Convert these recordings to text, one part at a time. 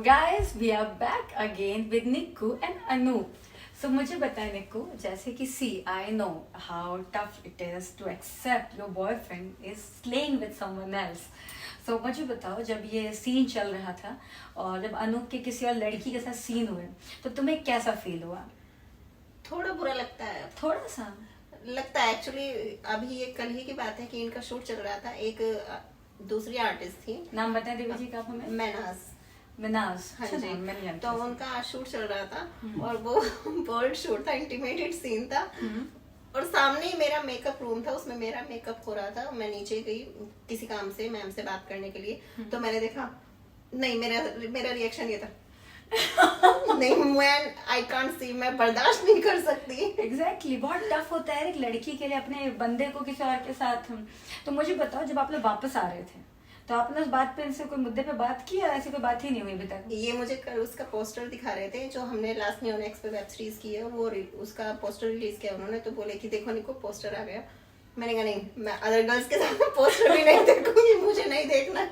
guys, we are back again with Nikku and Anoop. So मुझे बताएं निक्कू, जैसे कि see, I know how tough it is to accept your boyfriend is slaying with someone else. So मुझे बताओ, जब ये scene चल रहा था और जब अनूप के किसी और लड़की के साथ सीन हुए तो तुम्हें कैसा फील हुआ? थोड़ा बुरा लगता है, थोड़ा सा लगता है एक्चुअली। अभी ये कल ही की बात है कि इनका शूट चल रहा था। एक दूसरी आर्टिस्ट थी, नाम बताएं देवी जी का हमें। मिनाज। हाँ अच्छा जी। नाम, मैंने जानती तो हूँ। उनका शूट चल रहा था और वो बोल्ड शूट था, इंटीमेटेड सीन था। और सामने ही मेरा मेकअप रूम था, उसमें मेरा मेकअप हो रहा था। मैं नीचे गई किसी काम से, मैम से बात करने के लिए। तो मैंने देखा, नहीं, मेरा रिएक्शन ये था नहीं, मैं आई कांट सी, मैं बर्दाश्त नहीं कर सकती। एग्जैक्टली बहुत टफ होता है एक लड़की के लिए अपने बंदे को किसी और के साथ। तो मुझे बताओ, जब आप लोग वापस आ रहे थे तो आपने उस बात पे, इनसे कोई मुद्दे पे बात की या ऐसी कोई बात ही नहीं हुई अभी तक? ये मुझे उसका पोस्टर दिखा रहे थे जो हमने लास्ट नियोनेक्स पे वेब सीरीज की है, वो उसका पोस्टर रिलीज किया उन्होंने। तो बोले कि देखो निको, पोस्टर आ गया। मैंने कहा नहीं, मैं अदर गर्ल्स के साथ पोस्टर भी नहीं देखूंगी, मुझे नहीं देखना।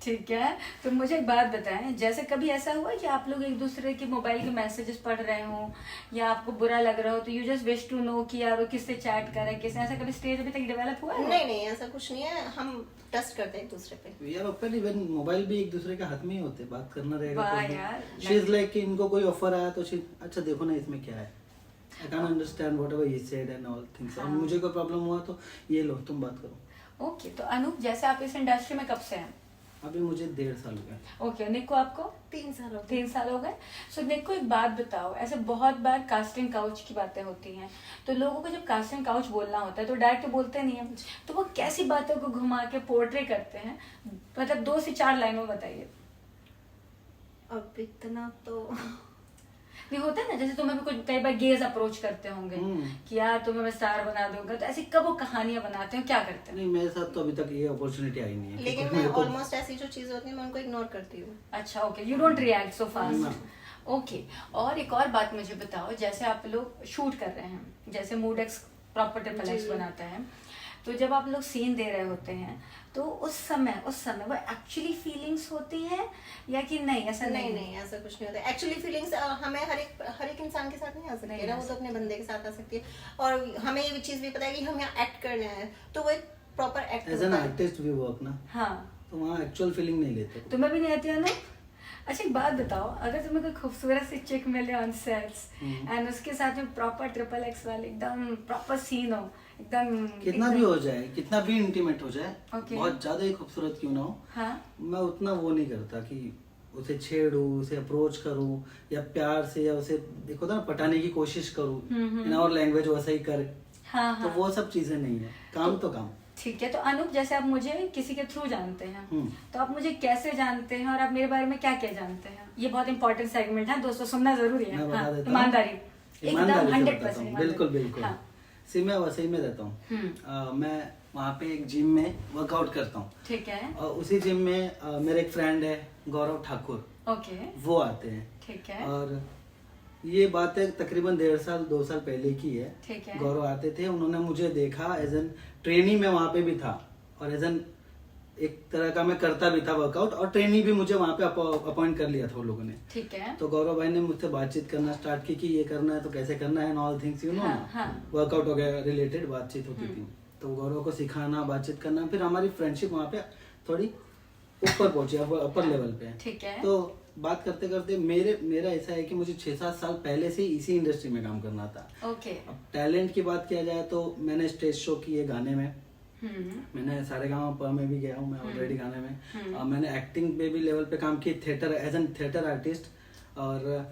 ठीक है, तो मुझे एक बात बताएं, जैसे कभी ऐसा हुआ कि आप लोग एक दूसरे के मोबाइल के मैसेजेस पढ़ रहे हो या आपको बुरा लग रहा हो तो you just wish to know कि यार वो किससे चैट कर रहा है, किसने, ऐसा कभी स्टेज अभी तक डेवलप हुआ है? नहीं, ऐसा कुछ नहीं है। हम ट्रस्ट करते हैं एक दूसरे पे। यार ओपन इवन मोबाइल भी एक दूसरे के हाथ में ही होते, बात करना रहेगा। वाह यार। शी इज लाइक कि इनको कोई ऑफर आया तो शी, अच्छा देखो ना इसमें क्या है, I can understand whatever he said and all things. और मुझे कोई प्रॉब्लम हुआ तो ये लो तुम बात करो। ओके, तो अनूप, जैसे आप इस इंडस्ट्री में कब से हैं? अभी मुझे 1.5 साल हो गया। ओके, निक्को आपको? 3 साल हो गए। 3 साल हो गए। सो निक्को, एक बात बताओ, ऐसे बहुत बार कास्टिंग काउच की बातें होती हैं तो लोगों को जब कास्टिंग काउच बोलना होता है तो डायरेक्ट बोलते नहीं है, तो वो कैसी बातों को घुमा के पोर्ट्रे करते हैं? मतलब 2 से 4 लाइनों में बताइए। अब इतना तो नहीं होता है ना, जैसे तुम्हें भी कुछ कई बार गेज अप्रोच करते होंगे कि यार तुम्हें मैं स्टार बना दूंगा, तो ऐसी कब वो कहानियां बनाते हो, क्या करते हैं? नहीं, मेरे साथ तो अभी तक ये अपॉर्चुनिटी आई नहीं है। लेकिन मैं ऑलमोस्ट ऐसी जो चीजें होती है मैं उनको इग्नोर करती हूँ। अच्छा, okay, you don't react so fast. Okay, और एक और बात मुझे बताओ, जैसे आप लोग शूट कर रहे हैं, जैसे mood x proper triple x बनाता है, तो जब आप लोग सीन दे रहे होते हैं तो उस समय वो एक्चुअली फीलिंग्स होती है या कि नहीं? ऐसा नहीं, ऐसा कुछ नहीं होता। एक्चुअली फीलिंग्स हमें हर एक इंसान के साथ नहीं आ सकती है ना, वो तो अपने बंदे के साथ आ सकती है। और हमें ये चीज भी पता है कि हम यहाँ एक्ट करना है, तो वो एक proper act as an artist भी वर्क ना। हाँ, तो वहाँ एक्चुअल फीलिंग नहीं लेते। तुम्हें भी नहीं आती है ना? अच्छा, एक बात बताओ, अगर तुम्हें कोई खूबसूरत सी चिक मिले ऑन सेट्स एंड उसके साथ में प्रॉपर ट्रिपल एक्स वाले एकदम प्रॉपर सीन हो, एकदम कितना भी हो जाए, कितना भी इंटीमेट हो जाए, Okay. बहुत ज्यादा ही खूबसूरत क्यों ना हो, हाँ, मैं उतना वो नहीं करता कि उसे छेड़ूं, उसे अप्रोच करूं या प्यार से, या उसे देखो ना पटाने की कोशिश करूं इन और लैंग्वेज वैसा ही करे। हाँ, तो वो सब चीजें नहीं है, काम तो काम। ठीक है। तो अनूप, जैसे आप मुझे किसी के थ्रू जानते हैं तो आप मुझे कैसे जानते हैं और आप मेरे बारे में क्या क्या जानते हैं? ये बहुत इंपॉर्टेंट सेगमेंट है दोस्तों, सुनना जरूरी है। मैं बता हाँ, देता हूँ। ईमानदारी, एकदम 100%। बिल्कुल बिल्कुल। हाँ, सी मैं वैसे में रहता हूँ। मैं वहाँ पे एक जिम में वर्कआउट करता हूँ। ठीक है। और उसी जिम में मेरे एक फ्रेंड है गौरव ठाकुर, ओके, वो आते हैं। ठीक है। और ये बातें तकरीबन 1.5 साल 2 साल पहले की है। ठीक है। गौरव आते थे, उन्होंने मुझे देखा, एज एन ट्रेनी में वहाँ पे भी था और एज एन एक तरह का मैं करता भी था वर्कआउट, और ट्रेनी भी मुझे वहाँ पे अपॉइंट कर लिया था उन लोगों ने। ठीक है। तो गौरव भाई ने मुझसे बातचीत करना स्टार्ट की कि ये करना है तो कैसे करना है, all things you know, workout वगैरह रिलेटेड बातचीत होती थी। तो गौरव को सिखाना, बातचीत करना, फिर हमारी फ्रेंडशिप वहाँ पे थोड़ी ऊपर पहुंची, अपर लेवल पे। ठीक है। तो बात करते करते मेरा ऐसा है कि मुझे 6-7 साल पहले से इसी इंडस्ट्री में काम करना था। ओके। अब टैलेंट की बात किया जाए तो मैंने स्टेज शो किए गाने में, मैंने सारेगामा में भी गया हूँ मैं ऑलरेडी गाने में। मैंने एक्टिंग पे भी लेवल पे काम की, theatre, as an theatre artist. और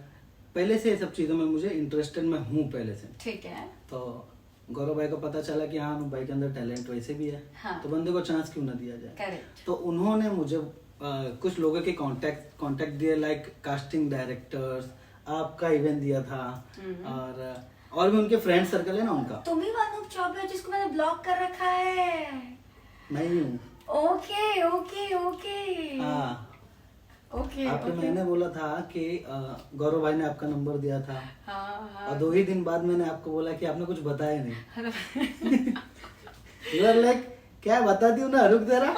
पहले से ये सब चीजों में मुझे इंटरेस्टेड मैं हूँ पहले से। ठीक है। तो गौरव भाई को पता चला कि हाँ भाई के अंदर टैलेंट वैसे भी है, हाँ। तो बंदे को चांस क्यों ना दिया जाए। करेक्ट। तो उन्होंने मुझे कुछ लोगों के कांटेक्ट दिए, लाइक कास्टिंग डायरेक्टर्स, आपका इवेंट दिया था, और भी उनके फ्रेंड सर्कल है ना उनका। तुम ही अनूप चौबे हो जिसको मैंने ब्लॉक कर रखा है? मैं ही हूँ। Okay okay okay. हाँ, ओके। आपको मैंने बोला था कि गौरव भाई ने आपका नंबर दिया था। हाँ, और 2 ही दिन बाद मैंने आपको बोला कि आपने कुछ बताया नहीं। यू आर लाइक क्या बता दी ना, रुक जरा।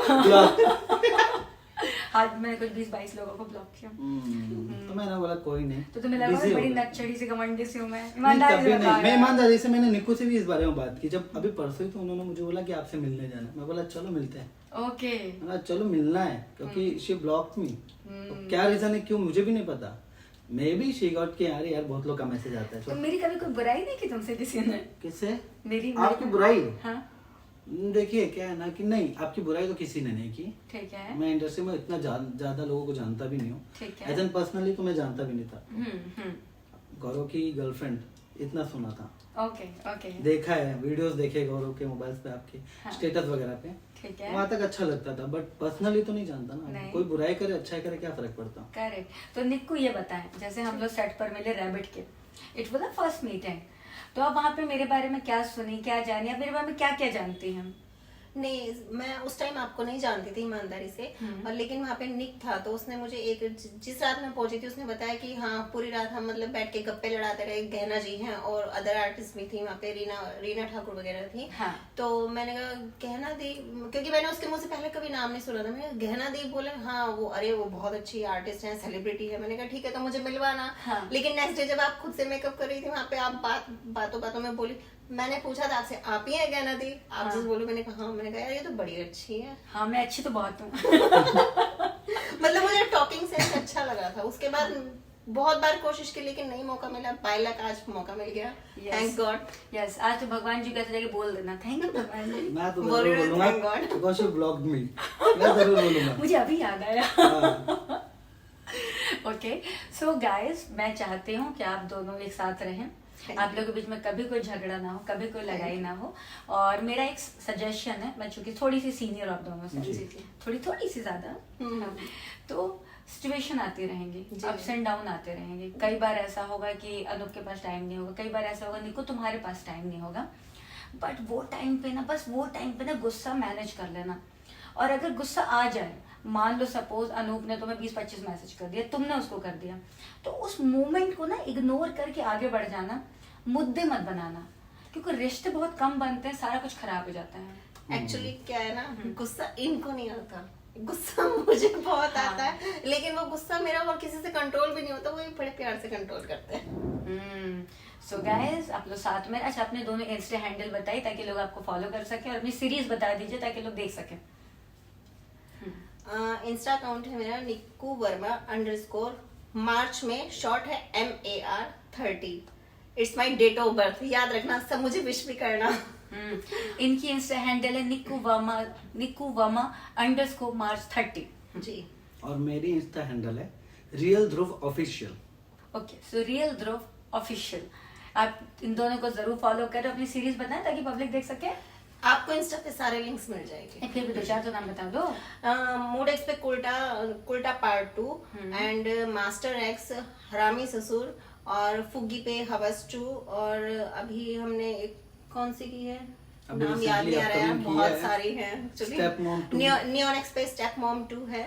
आज मैंने कुछ 20-22 लोगों को ब्लॉक किया। तो मैंने बोला कोई नहीं, तो तुम्हें लगा busy हो बड़ी गया। नकचड़ी सी घमंडी सी हूँ मैं, नहीं, ईमानदारी कभी से नहीं। बता मैं यार। ईमानदारी से, मैंने निक्कू से भी इस बारे में बात की जब अभी परसों ही, तो उन्होंने मुझे बोला कि आपसे मिलने जाना है। मैं बोला चलो मिलते हैं। ओके। मैंने कहा, चलो मिलना है, क्योंकि शी ब्लॉक मी। क्या रीजन है, क्यों, मुझे भी नहीं पता। मे बी शी गॉट के यार बहुत लोग का मैसेज आता है। तो मेरी कभी कोई बुराई नहीं की तुमसे किसी ने? किससे? मेरी आपकी बुराई? हाँ देखिए क्या है ना कि नहीं, आपकी बुराई तो किसी ने नहीं की। ठीक है। मैं इंडस्ट्री में इतना ज्यादा लोगों को जानता भी नहीं हूँ। ठीक है। एज एन पर्सनली तो मैं जानता भी नहीं था। हम्म। गौरव की गर्लफ्रेंड इतना सुना था, ओके ओके। देखा है, वीडियोस देखे गौरव के मोबाइल पे, आपके हाँ। स्टेटस वगैरह पे, ठीक है। वहाँ तक अच्छा लगता था, बट पर्सनली तो नहीं जानता ना। नहीं। कोई बुराई करे अच्छा करे क्या फर्क पड़ता। करेक्ट। तो निक्कू ये बताएं, जैसे हम लोग सेट पर मिले रैबिट के, it was the first meeting, तो आप वहाँ पे मेरे बारे में क्या सुनी, क्या जानी, आप मेरे बारे में क्या क्या जानती हैं? नहीं, मैं उस टाइम आपको नहीं जानती थी ईमानदारी से, और लेकिन वहाँ पे निक था, तो उसने मुझे जिस रात में पहुंची थी उसने बताया कि हाँ पूरी रात हम मतलब बैठ के गप्पे लड़ाते रहे। गहना जी हैं और अदर आर्टिस्ट भी थी वहाँ पे, रीना ठाकुर वगैरह थी। हाँ। तो मैंने कहा गहना दी, क्योंकि मैंने उसके मुंह से पहले कभी नाम नहीं सुना था। मैंने कहा गहना दी, बोले हाँ वो, अरे वो बहुत अच्छी आर्टिस्ट है, सेलिब्रिटी है। मैंने कहा ठीक है, तो मुझे मिलवाना। हाँ। लेकिन नेक्स्ट डे जब आप खुद से मेकअप कर रही थी वहाँ पे, आप बातों बातों में बोली, मैंने पूछा था आपसे, आप ही है गहना दी? आप जिस बोलो। मैंने कहा हाँ। मैंने कहा यार ये तो बड़ी अच्छी है। हाँ मैं अच्छी तो बहुत हूँ। मतलब मुझे टॉकिंग सेंस अच्छा लगा था। उसके बाद बहुत बार कोशिश की लेकिन नहीं मौका मिला। बाय लक आज मौका मिल गया, थैंक गॉड। यस, आज तो भगवान जी कैसे जाके बोल देना थैंक यू भगवान जी। मैं तो बोल जरूर रहे थे, बोलूंगा thank God। because she blocked me। मैं जरूर बोलूंगा। मुझे अभी याद आया। हाँ। ओके सो गाइस, मैं चाहती हूँ कि आप दोनों एक साथ रहें, आप लोगों के बीच में कभी कोई झगड़ा ना हो, कभी कोई लड़ाई ना हो। और मेरा एक सजेशन है, मैं चूंकि थोड़ी सी सीनियर आप दोनों से, थोड़ी सी ज्यादा, तो सिचुएशन आती रहेंगी, अप्स एंड डाउन आते रहेंगे। कई बार ऐसा होगा कि अनूप के पास टाइम नहीं होगा, कई बार ऐसा होगा निको तुम्हारे पास टाइम नहीं होगा, बट वो टाइम पे ना, बस वो टाइम पे ना गुस्सा मैनेज कर लेना। और अगर गुस्सा आ जाए, मान लो सपोज अनूप ने तुम्हें 20-25 मैसेज कर दिया, तुमने उसको कर दिया, तो उस मोमेंट को ना इग्नोर करके आगे बढ़ जाना, मुद्दे मत बनाना, क्योंकि रिश्ते बहुत कम बनते हैं, सारा कुछ खराब हो जाता है। एक्चुअली क्या है ना, गुस्सा इनको नहीं आता, गुस्सा मुझे बहुत हाँ। आता है। लेकिन वो गुस्सा मेरा और किसी से कंट्रोल भी नहीं होता, वो भी बड़े प्यार से कंट्रोल करते हैं। सो गाइस, आप लोग साथ में, अच्छा अपने दोनों इंस्टा हैंडल बताइए ताकि लोग आपको फॉलो कर सके, और अपनी सीरीज बता दीजिए ताकि लोग देख सके। इंस्टा अकाउंट है मेरा निक्कू वर्मा _ मार्च में शॉर्ट है MAR 30। It's my date of birth, याद रखना, सब मुझे विश भी करना। इनकी इंस्टा हैंडल है निक्कू वर्मा _ मार्च 30 जी। और मेरी इंस्टा हैंडल है रियल ध्रुव ऑफिशियल। ओके, सो रियल ध्रुव ऑफिशियल, आप इन दोनों को जरूर फॉलो करें, अपनी सीरीज बताएं ताकि पब्लिक देख सके। आपको इंस्टा पे सारे लिंक्स मिल जाएंगे। फिर भी 2-4 तो नाम बता दो। मूड एक्स पे कुल्टा पार्ट 2, एंड मास्टर एक्स हरामी ससुर, और फुग्गी पे हवस 2, और अभी हमने एक कौन सी की है, अभी नाम याद नहीं आ रहा है, upcoming की बहुत है, सारी है Step Mom 2। नियॉन एक्स पे स्टेप मॉम 2 है,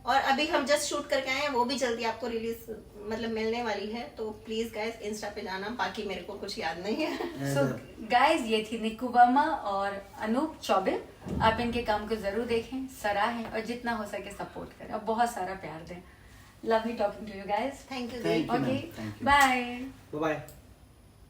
और अभी हम जस्ट शूट करके आए हैं, वो भी जल्दी आपको रिलीज मतलब मिलने वाली है। तो प्लीज गाइस इंस्टा पे जाना, बाकी मेरे को कुछ याद नहीं है। सो गाइस, ये थी निक्कू वर्मा और अनूप चौबे। आप इनके काम को जरूर देखें, सराहें, और जितना हो सके सपोर्ट करें, और बहुत सारा प्यार दें। Love you talking to you guys. Thank you. Thank you, okay, ma'am. Thank you. Bye. Bye.